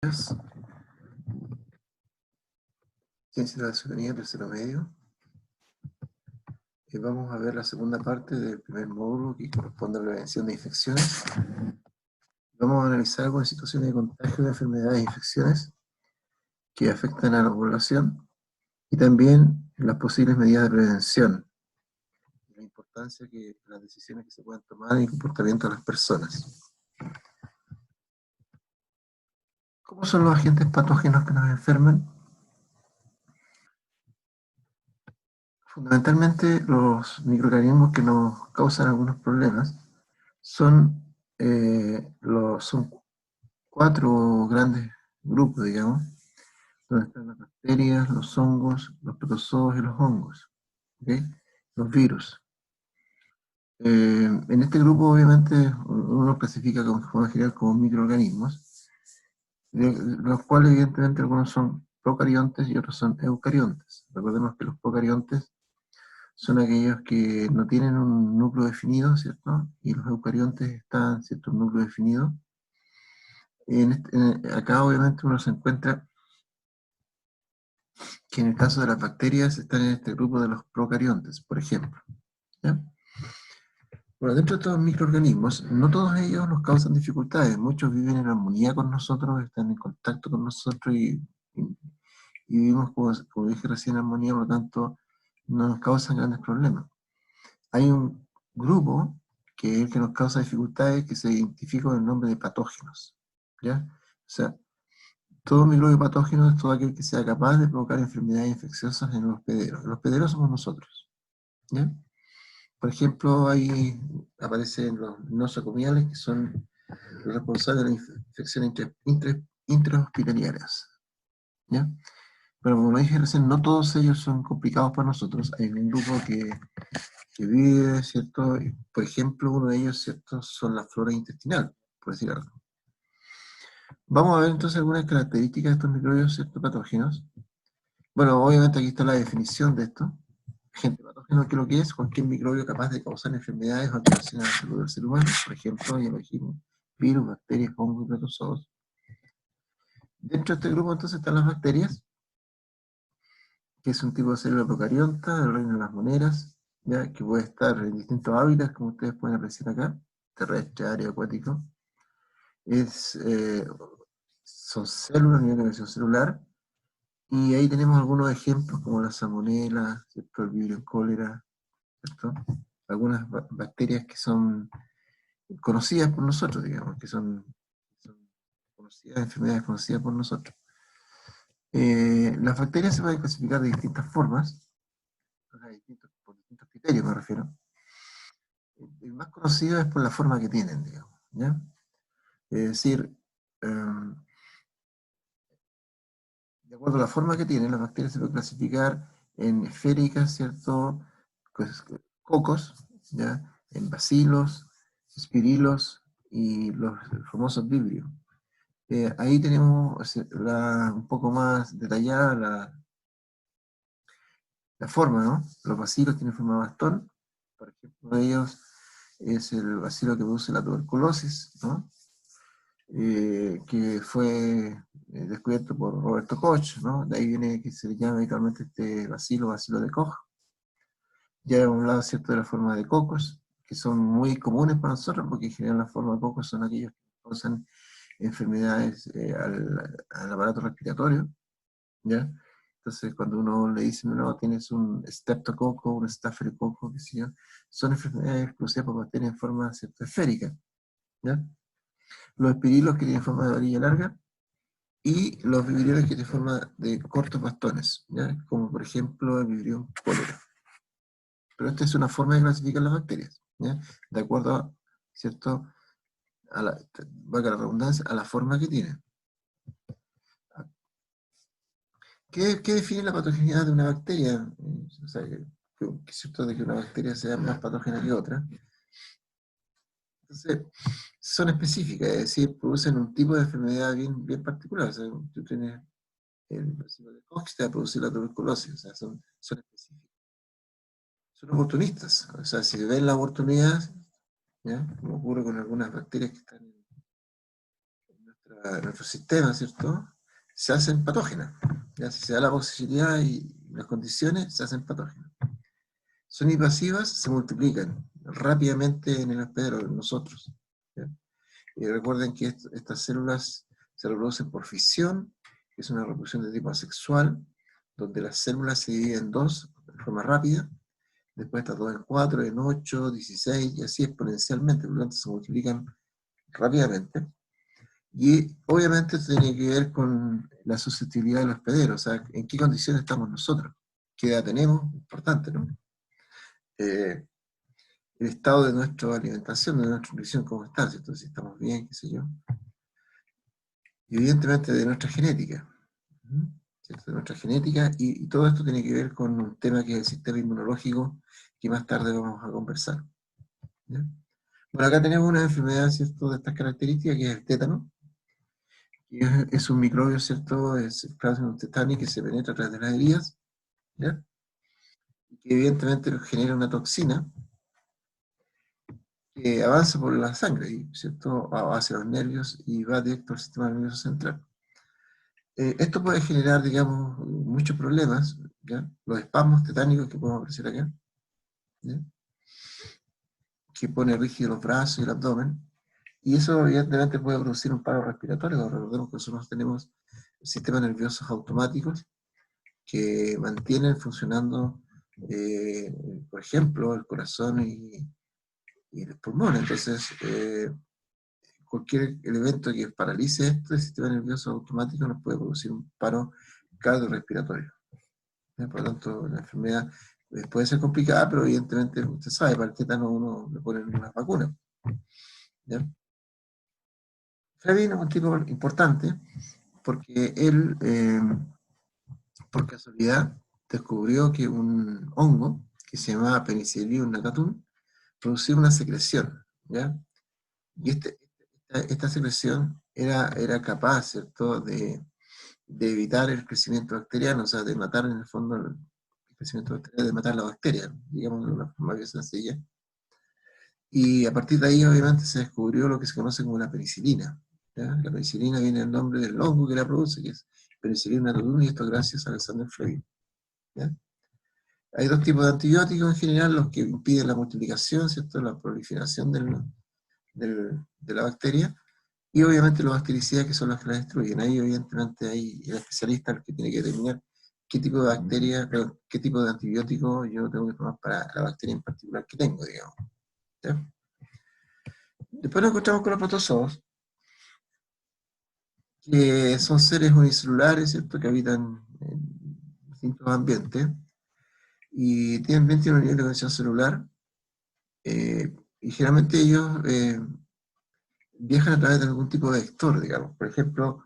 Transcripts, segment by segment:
Ciencia de la ciudadanía, tercero medio. Vamos a ver la segunda parte del primer módulo que corresponde a prevención de infecciones. Vamos a analizar algunas situaciones de contagio de enfermedades e infecciones que afectan a la población y también las posibles medidas de prevención, la importancia que las decisiones que se puedan tomar en el comportamiento de las personas. ¿Cómo son los agentes patógenos que nos enferman? Fundamentalmente los microorganismos que nos causan algunos problemas son cuatro grandes grupos, digamos, donde están las bacterias, los hongos, los protozoos y los hongos, ¿okay? Los virus. En este grupo, obviamente, uno los clasifica de forma general como microorganismos, de los cuales, evidentemente, algunos son procariontes y otros son eucariontes. Recordemos que los procariontes son aquellos que no tienen un núcleo definido, ¿cierto? Y los eucariontes están, ¿cierto?, un núcleo definido. Acá, obviamente, uno se encuentra que en el caso de las bacterias están en este grupo de los procariontes, por ejemplo. ¿Ya? Bueno, dentro de estos microorganismos, no todos ellos nos causan dificultades. Muchos viven en armonía con nosotros, están en contacto con nosotros y vivimos, como dije recién, en armonía, por lo tanto, no nos causan grandes problemas. Hay un grupo que es el que nos causa dificultades que se identifica con el nombre de patógenos. ¿Ya? O sea, todo microbio patógeno es todo aquel que sea capaz de provocar enfermedades infecciosas en los hospederos. Los hospederos somos nosotros. ¿Ya? Por ejemplo, ahí aparecen los nosocomiales, que son los responsables de las infecciones intrahospitalarias. ¿Ya? Pero como dije recién, no todos ellos son complicados para nosotros. Hay un grupo que vive, ¿cierto? Por ejemplo, uno de ellos, ¿cierto?, son la flora intestinal, por decir algo. Vamos a ver entonces algunas características de estos microbios, ¿cierto?, patógenos. Bueno, obviamente aquí está la definición de esto. Agente patógeno, ¿qué es lo que es? Cualquier microbio capaz de causar enfermedades o alteraciones a la salud del ser humano. Por ejemplo, ya lo dijimos, virus, bacterias, hongos y protozoos. Dentro de este grupo entonces están las bacterias, que es un tipo de célula procarionta del reino de las moneras, ¿ya?, que puede estar en distintos hábitats, como ustedes pueden apreciar acá, terrestre, aéreo, acuático. Son células a nivel de división celular, y ahí tenemos algunos ejemplos como la salmonela, ¿cierto?, el vibrio cólera, ¿cierto? Algunas bacterias que son conocidas por nosotros, digamos, que son conocidas, enfermedades conocidas por nosotros. Las bacterias se pueden clasificar de distintas formas, por distintos criterios me refiero. El más conocido es por la forma que tienen, digamos, ¿ya? Es decir, de acuerdo a la forma que tienen, las bacterias se pueden clasificar en esféricas, ¿cierto?, pues, cocos, ¿ya?, en bacilos, espirilos y los famosos vibrios. Ahí tenemos un poco más detallada la forma, ¿no? Los bacilos tienen forma de bastón. Por ejemplo, de ellos es el bacilo que produce la tuberculosis, ¿no? Que fue descubierto por Roberto Koch, ¿no? De ahí viene que se le llama habitualmente este bacilo de Koch. Ya hemos hablado, ¿cierto?, de la forma de cocos, que son muy comunes para nosotros, porque en general las formas de cocos son aquellos que causan enfermedades al aparato respiratorio, ¿ya? Entonces, cuando uno le dice, no, tienes un streptococo, un estafilococo, qué sé yo, son enfermedades producidas por bacterias en forma, ¿cierto?, esférica, ¿ya? Los espirilos, que tienen forma de varilla larga, y los vibriones, que tienen forma de cortos bastones, ¿ya?, como por ejemplo el vibrión cólera. Pero esta es una forma de clasificar las bacterias, ¿ya?, de acuerdo a, ¿cierto?, valga la redundancia, a la forma que tienen. ¿Qué define la patogenicidad de una bacteria? O sea, que es cierto de que una bacteria sea más patógena que otra. Entonces, son específicas, es decir, producen un tipo de enfermedad bien particular. O sea, tú tienes el bacilo de Koch, te va a producir la tuberculosis. O sea, son específicas. Son oportunistas. O sea, si ven la oportunidad, ¿ya?, como ocurre con algunas bacterias que están en nuestro sistema, ¿cierto? Se hacen patógenas. ¿Ya? Si se da la posibilidad y las condiciones, se hacen patógenas. Son invasivas, se multiplican rápidamente en el hospedero, en nosotros. ¿Ya? Y recuerden que estas células se reproducen por fisión, que es una reproducción de tipo asexual, donde las células se dividen en dos de forma rápida, después estas dos en 4, en 8, 16, y así exponencialmente, por lo tanto se multiplican rápidamente. Y obviamente esto tiene que ver con la susceptibilidad del hospedero, o sea, en qué condiciones estamos nosotros, qué edad tenemos, importante, ¿no? El estado de nuestra alimentación, de nuestra nutrición, cómo está, ¿cierto? Si estamos bien, qué sé yo. Y evidentemente de nuestra genética, ¿cierto? De nuestra genética, y todo esto tiene que ver con un tema que es el sistema inmunológico, que más tarde vamos a conversar. ¿Ya? Bueno, acá tenemos una enfermedad, ¿cierto?, de estas características, que es el tétano, que es un microbio, ¿cierto?, es el Plasmodium tetani, que se penetra a través de las heridas, ¿ya? Y que evidentemente genera una toxina que avanza por la sangre, ¿cierto?, hacia los nervios y va directo al sistema nervioso central. Esto puede generar, digamos, muchos problemas, ¿ya? Los espasmos tetánicos que podemos aparecer acá, ¿ya? Que pone rígidos los brazos y el abdomen, y eso evidentemente puede producir un paro respiratorio. Recordemos que nosotros tenemos sistemas nerviosos automáticos que mantienen funcionando, por ejemplo, el corazón y los pulmones. Entonces, cualquier elemento que paralice el sistema nervioso automático nos puede producir un paro cardiorrespiratorio. Por lo tanto, la enfermedad puede ser complicada, pero evidentemente, usted sabe, para el tétano uno le ponen unas vacunas. ¿Ya? Flavino es un tipo importante porque él, por casualidad, descubrió que un hongo que se llamaba Penicillium natatum producía una secreción, ¿ya? Y esta secreción era capaz, ¿cierto?, de evitar el crecimiento bacteriano, o sea, de matar en el fondo el crecimiento bacteriano, de matar la bacteria, digamos de una forma bien sencilla. Y a partir de ahí, obviamente, se descubrió lo que se conoce como la penicilina, ¿ya? La penicilina viene del nombre del hongo que la produce, que es Penicillium natatum, y esto gracias a Alexander Fleming, ¿ya? Hay dos tipos de antibióticos en general, los que impiden la multiplicación, ¿cierto?, la proliferación de la bacteria, y obviamente los bactericidas, que son los que la destruyen. Ahí evidentemente hay el especialista el que tiene que determinar qué tipo de bacteria, qué tipo de antibiótico yo tengo que tomar para la bacteria en particular que tengo, digamos. ¿Ya? Después nos encontramos con los protozoos, que son seres unicelulares, ¿cierto?, que habitan en distintos ambientes y tienen 21 niveles de conexión celular, y generalmente ellos viajan a través de algún tipo de vector, digamos. Por ejemplo,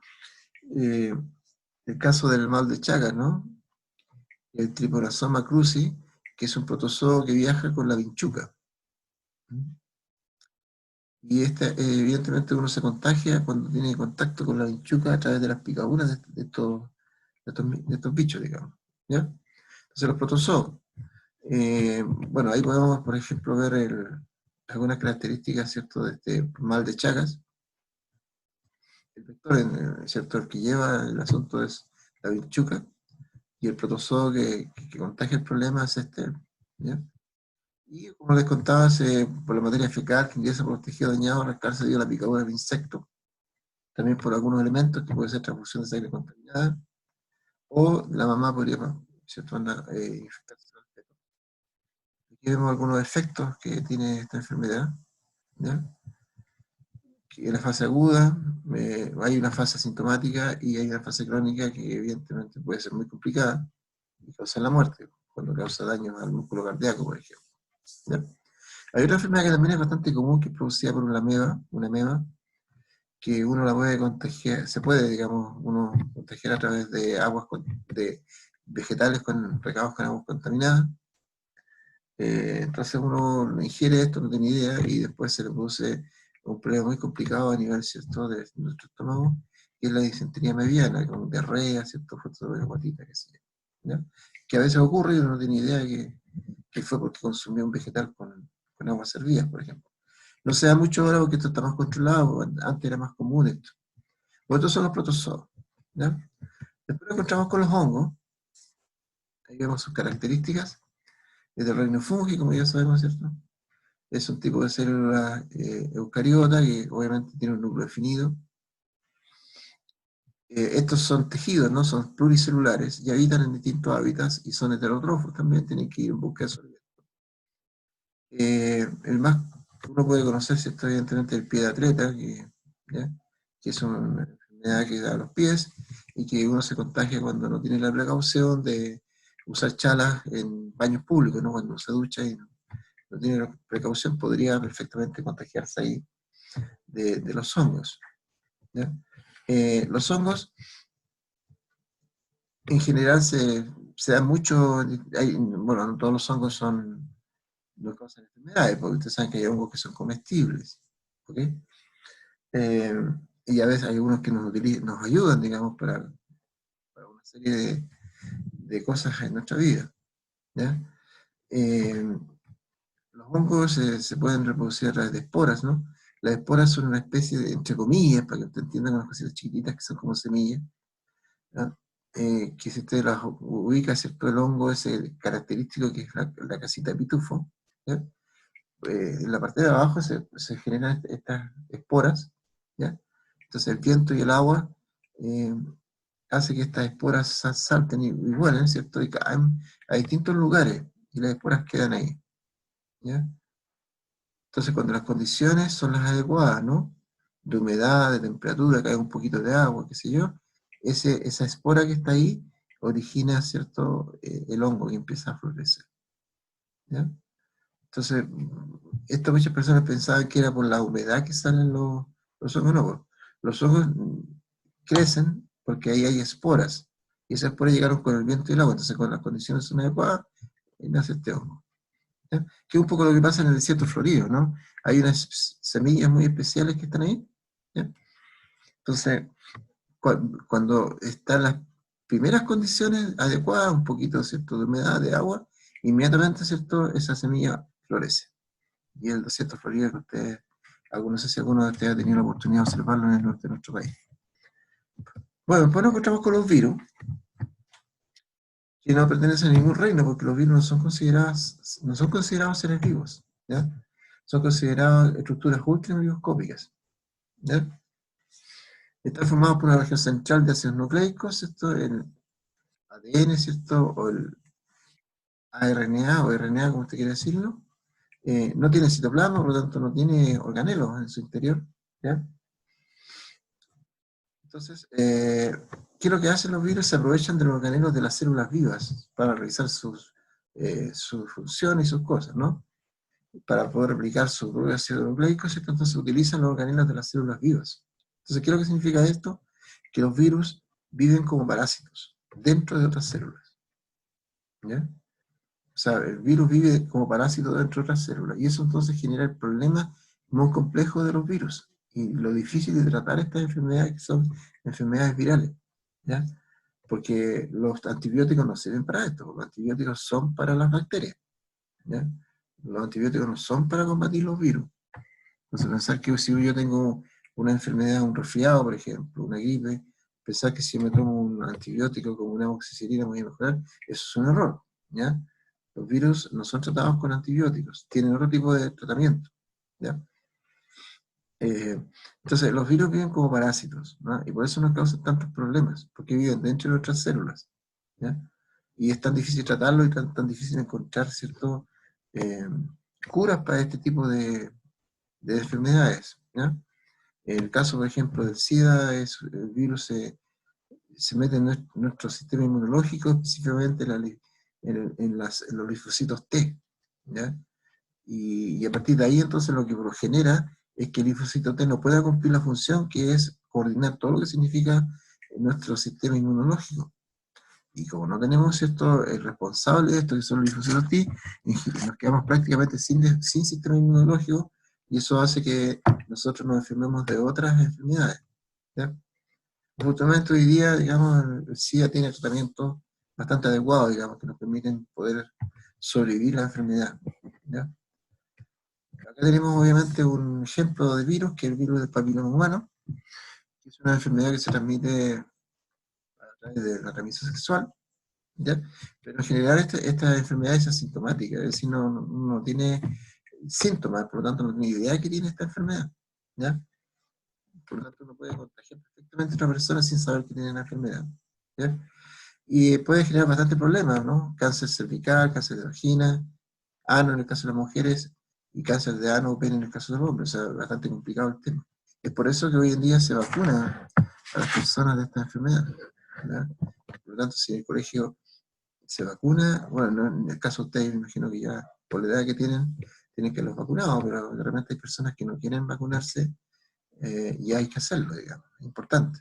el caso del mal de Chagas, ¿no? El Trypanosoma cruzi, que es un protozoo que viaja con la vinchuca. Y evidentemente uno se contagia cuando tiene contacto con la vinchuca a través de las picaduras de estos bichos, digamos. ¿Ya? Entonces los protozoos, bueno, ahí podemos, por ejemplo, ver algunas características, ¿cierto?, de este mal de Chagas. El vector, ¿cierto?, el que lleva el asunto es la vinchuca, y el protozoo que contagia el problema es este, ¿ya? Y como les contaba, por la materia fecal que ingresa por los tejidos dañados, rascarse dio la picadura del insecto, también por algunos elementos que puede ser transfusión de sangre contaminada, o la mamá podría, ¿cierto?, infectarse al feto. Aquí vemos algunos efectos que tiene esta enfermedad, ¿ya? Que en la fase aguda hay una fase asintomática y hay una fase crónica que evidentemente puede ser muy complicada y causa la muerte, cuando causa daño al músculo cardíaco, por ejemplo. ¿Ya? Hay otra enfermedad que también es bastante común, que es producida por una ameba, que uno la puede contagiar, se puede, digamos, uno contagiar a través de de vegetales regados con aguas contaminadas. Entonces uno ingiere esto, no tiene idea, y después se le produce un problema muy complicado a nivel, ¿cierto?, de nuestro estómago, que es la disentería mediana, con diarrea, ¿cierto?, fruto de guatita, que sé yo, ¿ya? Que a veces ocurre y uno no tiene idea que fue porque consumió un vegetal con aguas servidas, por ejemplo. No se da mucho ahora porque esto está más controlado, antes era más común esto. Pues estos son los protozoos, ¿ya? Después nos encontramos con los hongos. Ahí vemos sus características. Es del reino fungi, como ya sabemos, ¿cierto? Es un tipo de célula eucariota que obviamente tiene un núcleo definido. Estos son tejidos, ¿no? Son pluricelulares y habitan en distintos hábitats y son heterótrofos también, tienen que ir en busca de su alimento. El más que uno puede conocer, ¿cierto? Evidentemente el pie de atleta, ¿ya? Que es una enfermedad que da a los pies y que uno se contagia cuando no tiene la precaución de usar chalas en baños públicos, ¿no? Cuando se ducha y no tiene la precaución, podría perfectamente contagiarse ahí de los hongos, ¿ya? Los hongos en general se dan mucho, bueno, no todos los hongos no causan enfermedades, porque ustedes saben que hay hongos que son comestibles, ¿ok? Eh, y a veces hay unos que nos ayudan, digamos, para una serie de cosas en nuestra vida, ¿ya? Eh, los hongos se pueden reproducir a través de esporas, ¿no? Las esporas son una especie de, entre comillas, para que usted entienda, unas cositas chiquititas que son como semillas, ¿ya? Que si usted las ubica, ¿cierto? El hongo ese característico que es la casita de pitufo, ¿ya? En la parte de abajo se generan estas esporas, ¿ya? Entonces el viento y el agua eh, hace que estas esporas salten y vuelen, ¿cierto? Y caen a distintos lugares y las esporas quedan ahí, ¿ya? Entonces cuando las condiciones son las adecuadas, ¿no? De humedad, de temperatura, cae un poquito de agua, qué sé yo, esa espora que está ahí origina, ¿cierto? El hongo que empieza a florecer, ¿ya? Entonces, esto muchas personas pensaban que era por la humedad que salen los hongos, no, pues. Los hongos crecen porque ahí hay esporas, y esas esporas llegaron con el viento y el agua, entonces cuando las condiciones son adecuadas, nace este hongo, ¿ya? Que es un poco lo que pasa en el desierto florido, ¿no? Hay unas semillas muy especiales que están ahí, ¿ya? Entonces, cuando están las primeras condiciones adecuadas, un poquito, ¿cierto?, de humedad, de agua, inmediatamente, ¿cierto?, esa semilla florece. Y el desierto florido que ustedes, no sé si alguno de ustedes ha tenido la oportunidad de observarlo en el norte de nuestro país. Bueno, después nos encontramos con los virus, que no pertenecen a ningún reino, porque los virus no son considerados seres vivos, ¿ya? Son considerados estructuras ultramicroscópicas, ¿ya? Están formados por una región central de ácidos nucleicos, ¿cierto? El ADN, ¿cierto? O el ARNA o RNA, como usted quiere decirlo. No tiene citoplasma, por lo tanto no tiene organelos en su interior, ¿ya? Entonces, ¿qué es lo que hacen los virus? Se aprovechan de los organelos de las células vivas para realizar sus funciones y sus cosas, ¿no? Para poder replicar su propio ácido nucleico, ¿cierto? Entonces utilizan los organelos de las células vivas. Entonces, ¿qué es lo que significa esto? Que los virus viven como parásitos dentro de otras células, ¿ya? O sea, el virus vive como parásito dentro de otras células, y eso entonces genera el problema muy complejo de los virus, y lo difícil de tratar estas enfermedades que son enfermedades virales, ¿ya? Porque los antibióticos no sirven para esto, los antibióticos son para las bacterias, ¿ya? Los antibióticos no son para combatir los virus. Entonces pensar que si yo tengo una enfermedad, un resfriado, por ejemplo, una gripe, pensar que si me tomo un antibiótico como una amoxicilina voy a mejorar, eso es un error, ¿ya? Los virus no son tratados con antibióticos, tienen otro tipo de tratamiento, ¿ya? Entonces, los virus viven como parásitos, ¿no? Y por eso nos causan tantos problemas, porque viven dentro de nuestras células, ¿ya? Y es tan difícil tratarlo y tan difícil encontrar, ¿cierto? Eh, curas para este tipo de enfermedades, ¿ya? En el caso, por ejemplo, del SIDA, el virus se mete en nuestro sistema inmunológico, específicamente en los linfocitos T, ¿ya? Y a partir de ahí, entonces, lo que genera es que el linfocito T no pueda cumplir la función que es coordinar todo lo que significa nuestro sistema inmunológico. Y como no tenemos, ¿cierto?, el responsable de esto, que son los linfocitos T, nos quedamos prácticamente sin sistema inmunológico, y eso hace que nosotros nos enfermemos de otras enfermedades, ¿ya? Afortunadamente hoy día, digamos, el SIDA tiene tratamientos bastante adecuados, digamos, que nos permiten poder sobrevivir la enfermedad, ¿ya? Acá tenemos obviamente un ejemplo de virus, que es el virus del papiloma humano, que es una enfermedad que se transmite a través de la transmisión sexual, ¿ya? Pero en general esta enfermedad es asintomática, es decir, no tiene síntomas, por lo tanto no tiene idea que tiene esta enfermedad, ¿ya? Por lo tanto uno puede contagiar perfectamente a otra persona sin saber que tiene la enfermedad, ¿ya? Y puede generar bastante problemas, ¿no? Cáncer cervical, cáncer de vagina, ano en el caso de las mujeres, y cáncer de ano o pene en el caso de los hombres, o sea, bastante complicado el tema. Es por eso que hoy en día se vacuna a las personas de esta enfermedad, ¿ya? Por lo tanto, si el colegio se vacuna, bueno, no, en el caso de ustedes, me imagino que ya por la edad que tienen que los vacunados, pero de repente hay personas que no quieren vacunarse y hay que hacerlo, digamos, es importante.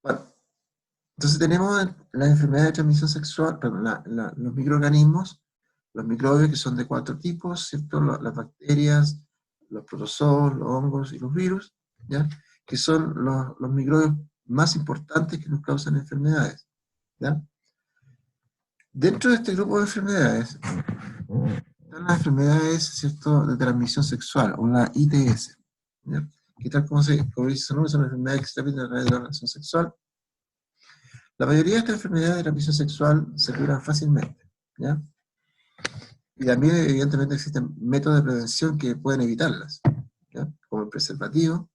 Bueno, entonces tenemos la enfermedad de transmisión sexual, perdón, los microorganismos, los microbios que son de 4 tipos, ¿cierto? Las bacterias, los protozoos, los hongos y los virus, ¿ya? Que son los microbios más importantes que nos causan enfermedades, ¿ya? Dentro de este grupo de enfermedades, están las enfermedades, ¿cierto?, de transmisión sexual, o la ITS, ¿ya? Que tal como dice su nombre, son enfermedades que se transmiten a través de la relación sexual. La mayoría de estas enfermedades de transmisión sexual se curan fácilmente, ¿ya? Y también, evidentemente, existen métodos de prevención que pueden evitarlas, ¿ya? Como el preservativo,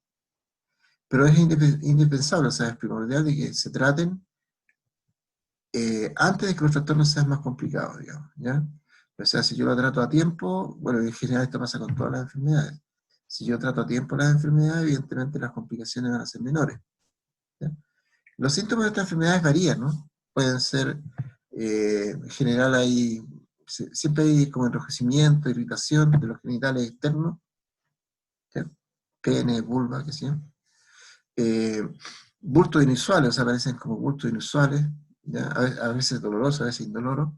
pero es indispensable, o sea, es primordial de que se traten antes de que los trastornos sean más complicados, digamos, ¿ya? O sea, si yo lo trato a tiempo, bueno, en general esto pasa con todas las enfermedades. Si yo trato a tiempo las enfermedades, evidentemente las complicaciones van a ser menores, ¿ya? Los síntomas de estas enfermedades varían, ¿no? Pueden ser, en general siempre hay como enrojecimiento, irritación de los genitales externos, ¿ya? Pene, vulva, qué sé yo. Bultos inusuales, o sea, aparecen como bultos inusuales, ¿ya? A veces dolorosos, a veces indoloros.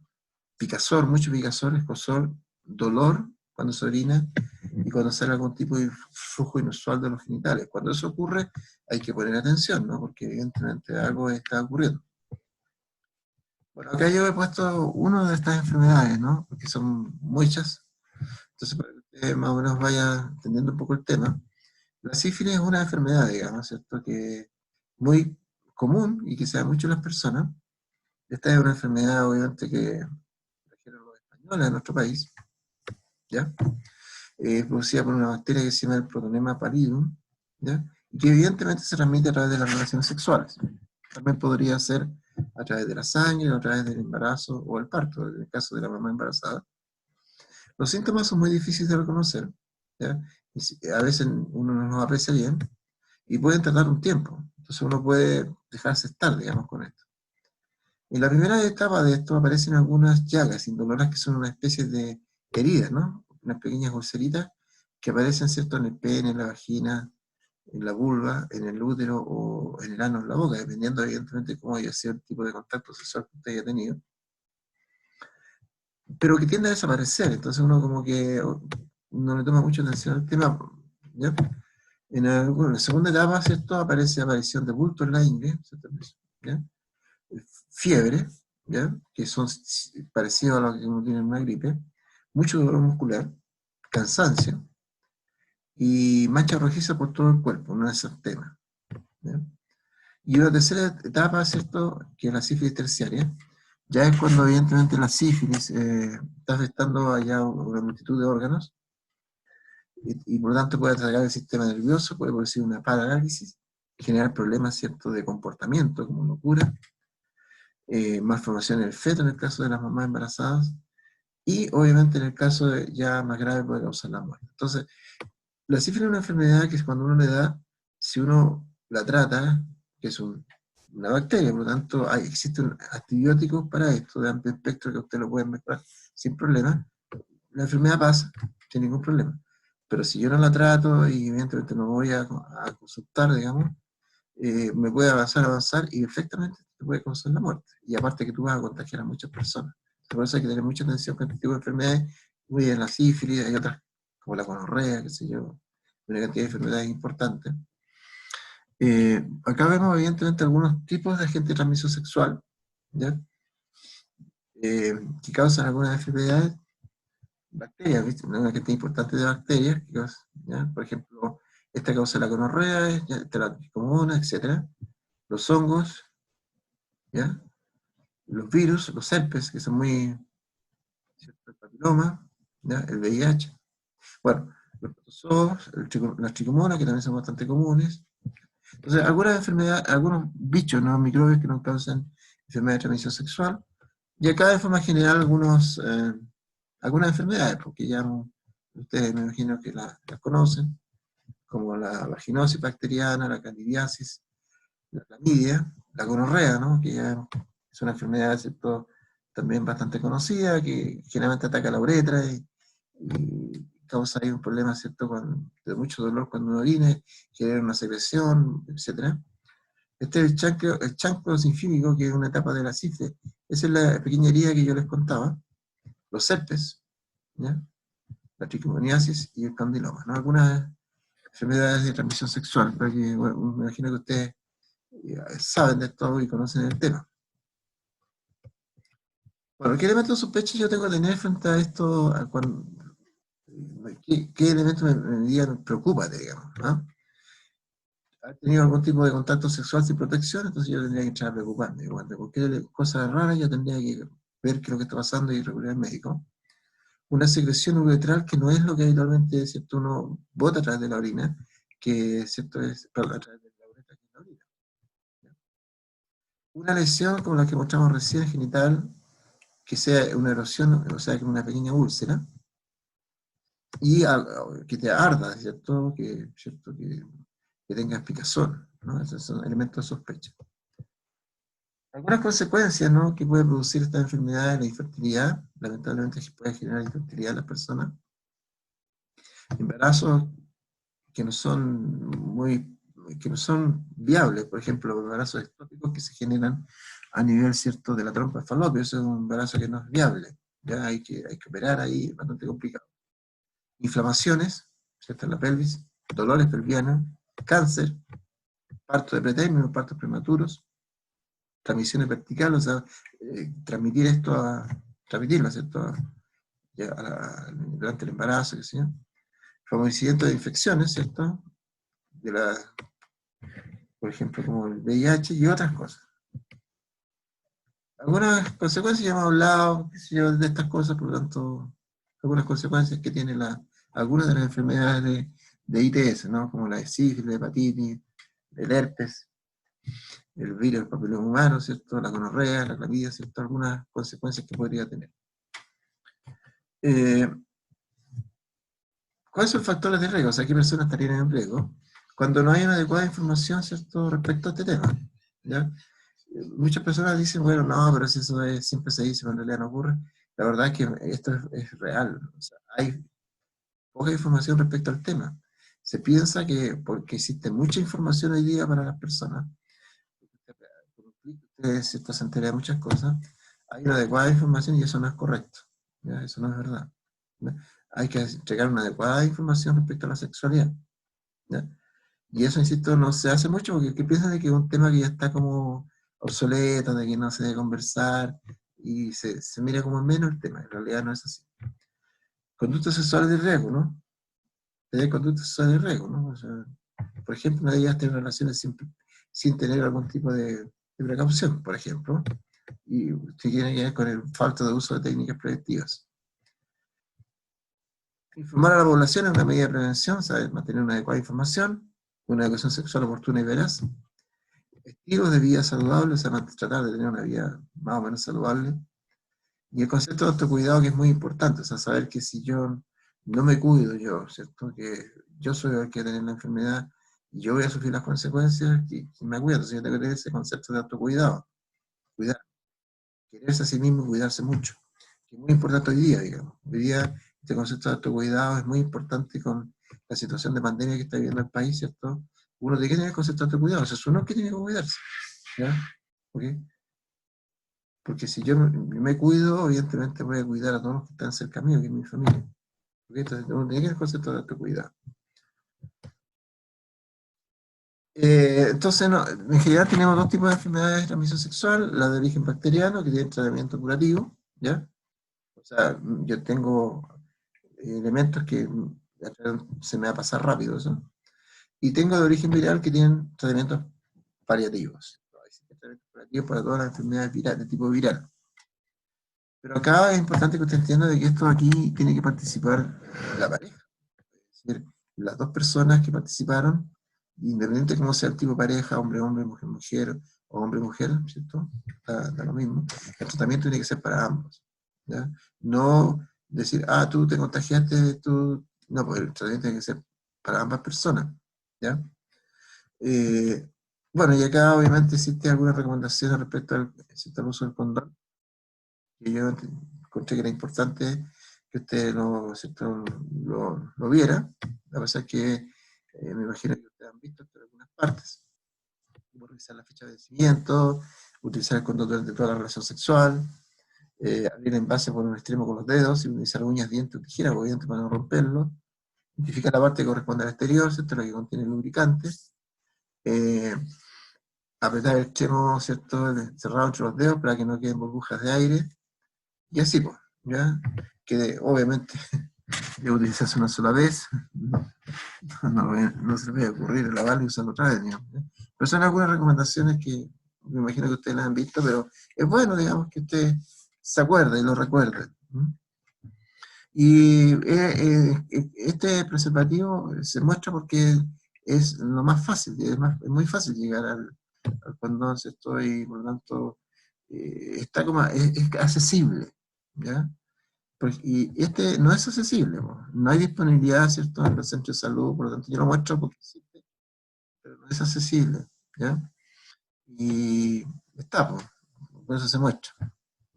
Picazor, mucho picazor, escozor, dolor cuando se orina y cuando sale algún tipo de flujo inusual de los genitales. Cuando eso ocurre, hay que poner atención, ¿no? Porque evidentemente algo está ocurriendo. Bueno, acá yo he puesto una de estas enfermedades, ¿no? Porque son muchas. Entonces, para que usted más o menos vaya entendiendo un poco el tema. La sífilis es una enfermedad, digamos, ¿cierto? Que es muy común y que se da mucho en las personas. Esta es una enfermedad, obviamente, que trajeron los españoles a nuestro país, ¿ya? Producida por una bacteria que se llama el Protonema pallidum, ¿ya? Y que evidentemente se transmite a través de las relaciones sexuales. También podría ser a través de la sangre, o a través del embarazo o el parto, en el caso de la mamá embarazada. Los síntomas son muy difíciles de reconocer, ¿ya? Y a veces uno no los aprecia bien y pueden tardar un tiempo. Entonces uno puede dejarse estar, digamos, con esto. En la primera etapa de esto aparecen algunas llagas indoloras que son una especie de heridas, ¿no? Unas pequeñas ulceritas que aparecen, ¿cierto?, en el pene, en la vagina, en la vulva, en el útero o en el ano, en la boca, dependiendo evidentemente de cómo haya sido el tipo de contacto sexual que usted haya tenido, pero que tiende a desaparecer, entonces uno como que no le toma mucha atención al tema, ¿ya? En la segunda etapa, ¿cierto?, aparece aparición de bultos en la ingle, ¿cierto?, ¿ya? Fiebre, ¿ya? Que son parecidos a lo que uno tiene en una gripe, mucho dolor muscular, cansancio y mancha rojiza por todo el cuerpo, no es el tema, ¿ya? Y una tercera etapa, ¿cierto?, que es la sífilis terciaria, ya es cuando evidentemente la sífilis está afectando allá una multitud de órganos y por lo tanto puede atacar el sistema nervioso, puede producir una parálisis, generar problemas, ¿cierto?, de comportamiento como locura, malformación en el feto en el caso de las mamás embarazadas, y obviamente en el caso ya más grave puede causar la muerte. Entonces, la sífilis es una enfermedad que cuando uno le da, si uno la trata, que es una bacteria, por lo tanto existen antibióticos para esto de amplio espectro que usted lo puede mezclar sin problema, la enfermedad pasa sin ningún problema. Pero si yo no la trato y evidentemente no voy a consultar, digamos, me puede avanzar y perfectamente te puede causar la muerte. Y aparte que tú vas a contagiar a muchas personas. Por eso hay que tener mucha atención con este tipo de enfermedades. Muy bien, la sífilis, hay otras como la gonorrea, qué sé yo, una cantidad de enfermedades importantes. Acá vemos evidentemente algunos tipos de agentes de transmisión sexual, ¿ya? Que causan algunas enfermedades, bacterias, ¿viste? Una cantidad importante de bacterias, ¿ya? Por ejemplo, esta causa la gonorrea, esta la tricomona, etc. Los hongos, ¿ya? Los virus, los herpes, que son muy, ¿cierto? El papiloma, ¿ya? El VIH. Bueno, los protozoos, las tricomonas, que también son bastante comunes. Entonces, algunas enfermedades, algunos bichos, ¿no? Microbios que nos causan enfermedades de transmisión sexual, y acá de forma general algunas enfermedades, porque ya ustedes me imagino que las conocen, como la vaginosis bacteriana, la candidiasis, la clamidia, la gonorrea, ¿no? Que ya es una enfermedad, ¿cierto? También bastante conocida, que generalmente ataca la uretra y causa ahí un problema, ¿cierto? De mucho dolor cuando uno orina, genera una secreción, etc. Este es el chancro sinfímico, que es una etapa de la sífilis. Esa es la pequeña herida que yo les contaba. Los herpes, ¿ya? La trichomoniasis y el condiloma, ¿no? Algunas enfermedades de transmisión sexual, porque bueno, me imagino que ustedes saben de esto y conocen el tema. Bueno, ¿qué elementos de sospecha yo tengo que tener frente a esto? ¿Qué elementos me preocupa, digamos? ¿No? ¿Ha tenido algún tipo de contacto sexual sin protección? Entonces yo tendría que entrar a preocuparme. Igual, de cualquier cosa rara yo tendría que ver qué es lo que está pasando y recurrir al médico. Una secreción uretral que no es lo que habitualmente, ¿cierto? Uno bota a través de la orina, que, ¿cierto? Perdón, a través de la uretra, que es la orina. Una lesión como la que mostramos recién, genital, que sea una erosión, o sea, que una pequeña úlcera, y que te arda, ¿cierto? Que tenga picazón, ¿no? Esos son elementos de sospecha. Algunas consecuencias, ¿no? Que puede producir esta enfermedad, la infertilidad, lamentablemente puede generar infertilidad en las personas, embarazos que no son que no son viables, por ejemplo, los embarazos ectópicos que se generan a nivel, ¿cierto?, de la trompa de falopio. Eso es un embarazo que no es viable, ya hay que operar ahí, es bastante complicado. Inflamaciones, ¿cierto?, en la pelvis, dolores pelvianos, cáncer, parto de pretérmino, partos prematuros, transmisiones verticales, o sea, transmitirlo, ¿cierto?, durante el embarazo, qué sé yo. Favorecimiento de infecciones, ¿cierto?, por ejemplo, como el VIH y otras cosas. Algunas consecuencias, ya hemos hablado, qué sé yo, de estas cosas, por lo tanto, algunas consecuencias que tienen algunas de las enfermedades de ITS, ¿no? Como la sífilis, la hepatitis, el herpes, el virus del papiloma humano, ¿cierto? La gonorrea, la clamidia, ¿cierto? Algunas consecuencias que podría tener. ¿Cuáles son los factores de riesgo? O sea, ¿qué personas estarían en riesgo? Cuando no hay una adecuada información, ¿cierto?, respecto a este tema, ¿ya? Muchas personas dicen, bueno, no, pero si eso siempre se dice, pero en realidad no ocurre. La verdad es que esto es real. O sea, hay poca información respecto al tema. Se piensa que porque existe mucha información hoy día para las personas, ustedes se enteran de muchas cosas, hay una adecuada información y eso no es correcto. ¿Ya? Eso no es verdad. ¿Ya? Hay que entregar una adecuada información respecto a la sexualidad. ¿Ya? Y eso, insisto, no se hace mucho porque piensan de que es un tema que ya está como obsoleto, de que no se debe conversar, y se mira como menos el tema. En realidad no es así. Conductas sexuales de riesgo, ¿no? Tener conductas sexuales de riesgo, ¿no? O sea, por ejemplo, no debías tener relaciones sin tener algún tipo de precaución, por ejemplo, y si tiene que ver con el falta de uso de técnicas preventivas. Informar a la población es una medida de prevención, ¿sabes? Mantener una adecuada información, una educación sexual oportuna y veraz, estilos de vida saludables, o sea, tratar de tener una vida más o menos saludable. Y el concepto de autocuidado, que es muy importante, o sea, saber que si yo no me cuido yo, ¿cierto? Que yo soy el que tiene la enfermedad y yo voy a sufrir las consecuencias, y me cuido. Entonces yo tengo que tener ese concepto de autocuidado, cuidar, quererse a sí mismo y cuidarse mucho, que es muy importante hoy día, digamos. Hoy día este concepto de autocuidado es muy importante con la situación de pandemia que está viviendo el país, ¿cierto? Uno tiene que tener el concepto de autocuidado, o sea, es uno que tiene que cuidarse, ¿ya? ¿Okay? Porque si yo me cuido, evidentemente voy a cuidar a todos los que están cerca mío, que es mi familia. ¿Okay? Entonces, uno tiene que el concepto de autocuidado. Entonces, no, en general tenemos dos tipos de enfermedades de transmisión sexual, la de origen bacteriano, que tiene tratamiento curativo, ¿ya? O sea, yo tengo elementos que se me va a pasar rápido eso. y tengo de origen viral que tienen tratamientos paliativos. Existen tratamientos paliativos para todas las enfermedades virales, de tipo viral. Pero acá es importante que usted entienda de que esto aquí tiene que participar la pareja. Es decir, las dos personas que participaron, independiente de cómo sea el tipo de pareja, hombre-hombre, mujer-mujer, o hombre-mujer, ¿cierto? Da lo mismo. El tratamiento tiene que ser para ambos. ¿Ya? No decir, ah, tú te contagiaste, tú... No, pues el tratamiento tiene que ser para ambas personas. ¿Ya? Eh, bueno, y acá obviamente existe algunas recomendaciones respecto al uso del condón, que yo encontré que era importante que usted lo viera, a pesar que me imagino que ustedes han visto esto en algunas partes. Revisar la fecha de vencimiento, utilizar el condón durante toda la relación sexual, abrir el envase por un extremo con los dedos y utilizar uñas, dientes o tijeras, obviamente para no romperlo. Identificar la parte que corresponde al exterior, ¿cierto? La que contiene lubricante. Eh, Apretar el extremo, ¿cierto? Cerrado entre los dedos para que no queden burbujas de aire. Y así, pues, ¿ya? Que obviamente debe utilizarse una sola vez, no se le puede ocurrir lavarlo y usarlo otra vez, digamos. Pero son algunas recomendaciones que me imagino que ustedes las han visto, pero es bueno, digamos, que usted se acuerde y lo recuerde. Y este preservativo se muestra porque es lo más fácil, es muy fácil llegar al condón, ¿cierto? Y por lo tanto está como, es accesible, ¿ya? Y este no es accesible, no hay disponibilidad, ¿cierto?, en los centros de salud, por lo tanto yo lo muestro porque existe, pero no es accesible, ¿ya? Y está, por eso se muestra,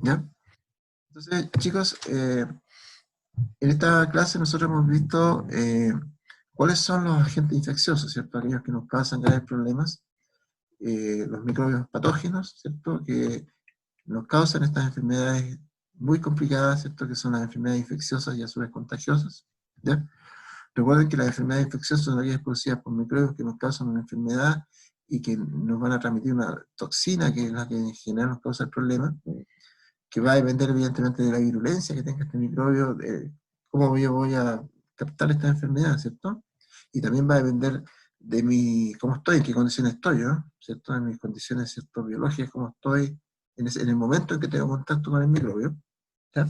¿ya? Entonces, chicos, en esta clase nosotros hemos visto cuáles son los agentes infecciosos, ¿cierto?, aquellos que nos causan graves problemas, los microbios patógenos, ¿cierto?, que nos causan estas enfermedades muy complicadas, ¿cierto?, que son las enfermedades infecciosas y a su vez contagiosas, ¿ya? Recuerden que las enfermedades infecciosas son aquellas producidas por microbios que nos causan una enfermedad y que nos van a transmitir una toxina, que es la que en general nos causa el problema, que va a depender evidentemente de la virulencia que tenga este microbio, de cómo yo voy a captar esta enfermedad, ¿cierto? Y también va a depender de cómo estoy, en qué condiciones estoy, ¿no? ¿Cierto? En mis condiciones, ¿cierto?, biológicas, cómo estoy en el momento en que tengo contacto con el microbio, ¿ya?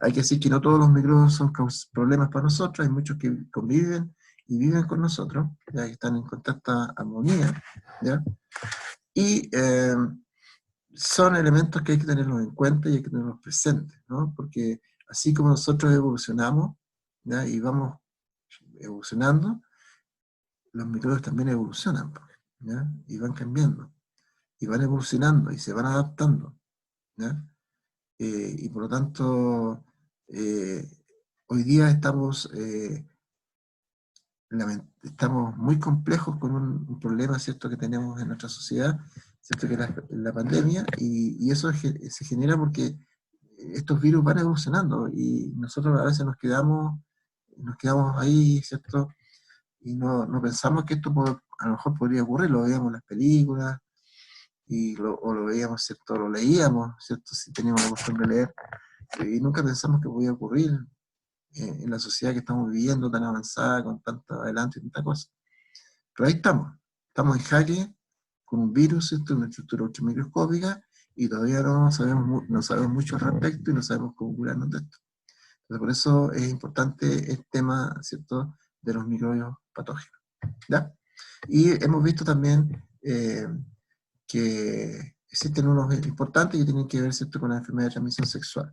Hay que decir que no todos los microbios son problemas para nosotros, hay muchos que conviven y viven con nosotros, ya que están en contacta armonía, ¿ya? Y son elementos que hay que tenerlos en cuenta y hay que tenerlos presentes, ¿no? Porque así como nosotros evolucionamos, ¿ya?, y vamos evolucionando, los microbios también evolucionan, ¿ya?, y van cambiando, y van evolucionando, y se van adaptando, ¿ya? Y por lo tanto, hoy día estamos muy complejos con un problema, ¿cierto?, que tenemos en nuestra sociedad, ¿cierto?, que es la pandemia, y eso se genera porque estos virus van evolucionando, y nosotros a veces nos quedamos ahí, ¿cierto?, y no pensamos que esto a lo mejor podría ocurrir, lo veíamos en las películas, o lo veíamos, ¿cierto?, lo leíamos, ¿cierto?, si teníamos la costumbre de leer, y nunca pensamos que podía ocurrir en la sociedad que estamos viviendo tan avanzada, con tanto adelante y tanta cosa. Pero ahí estamos en jaque con un virus, ¿cierto?, una estructura ultramicroscópica, y todavía no sabemos mucho al respecto y no sabemos cómo curarnos de esto. Entonces, por eso es importante el tema, ¿cierto?, de los microbios patógenos, ¿ya? Y hemos visto también que existen unos importantes que tienen que ver, ¿cierto?, con la enfermedad de transmisión sexual,